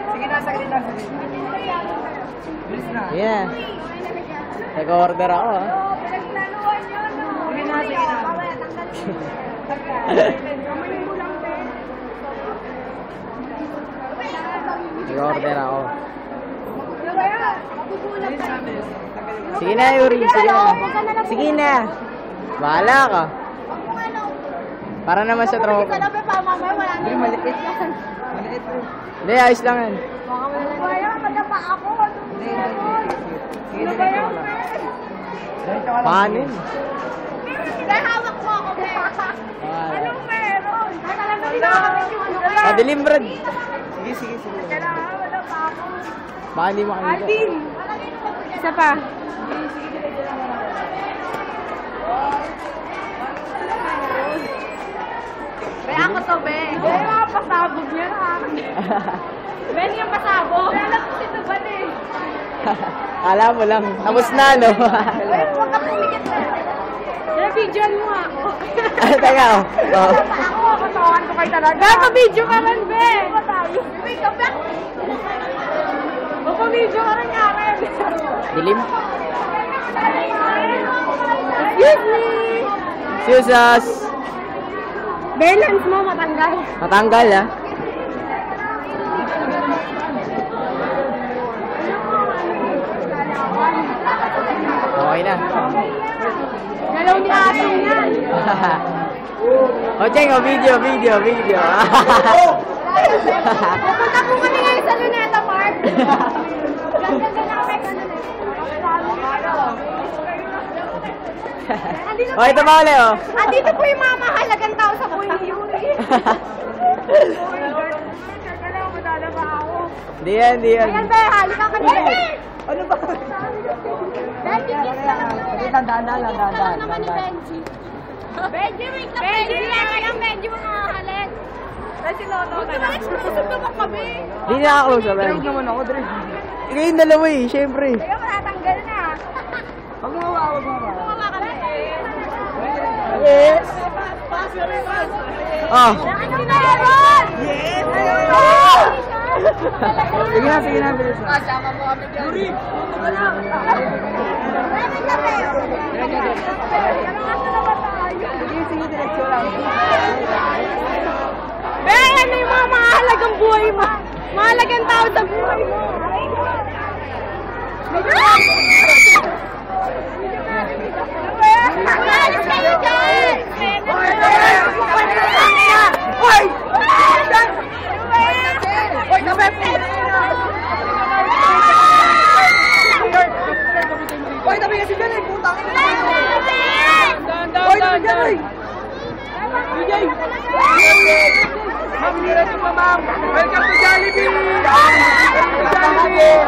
Sige na, saglit lang. Bilis na. Yeah. Nag-order ako, ha? Sige na, sige na. Nag-order ako. Sige na, Yuri. Sige na. Sige na. Bahala ka. Para naman sa tropa. Hindi, maliit. Maliit. Hindi, ayos lang yan. Hindi, sige, diretso ka lang. Diretso ka lang. Paano yun? Hawak mo ako, be. Anong meron? Madilim, Brad. Sige, sige, sige. Wala pa ako. Baka hindi makikita. Alvin! Isa pa. Be, ako to, be. Be, mga pasabog niya na. Be, yung pasabog. Be, alam ko si Tuban eh. Kala mo lang. Tapos na, no? Be, huwag ka pumikit na. Be, videoan mo ako. Teka, oh. Ako, katawan ko kayo talaga. Be, pa-video ka rin, be. Be, ka ba? Pa-video ka rin nga rin. Dilim. Excuse me. Susas. Balance mo, matanggal. Matanggal, ha? Okay na. Galaw ni Asong yan. O, Cheng, o, video. Pupunta po kami ngayon sa Luneta Park. Ganda na kami O, ito ba ulit, o? Andito po yung mga mahalagang tao sa buhay ni Yuri. Galaw, madalaba ako. Di yan. Ayan, be, halika ka nila. Ano ba? Benji, kiss naman mo. Sige, tandaan lang. naman ni Benji. Benji, wait lang. Benji, lang. Benji, mga halit. Kasi Lolo na lang. Exclusive naman kami. Di nakaka-close up, Drink naman ako, drink. Ngayon dalawa, eh, syempre. Kaya matatanggal na. Huwag mo hawa. Kumawa ka na eh. Yes. Oh. Ano meron? Yes! Sige na, bilis na. Kasama mo kami dyan. Yuri! Meron ka pero. Sige, diretso lang. Be, ano yung mga mahalagang buhay mo? Mahalagang tao sa buhay mo. Umalis kayo dyan! Hoy! Hoy, kapit! Hoy, tabi kasi dyan eh, putang ina. Hoy, tabi dyan eh. Ma'am, diretso pa, ma'am. Welcome to Jollibee! Welcome to Jollibee!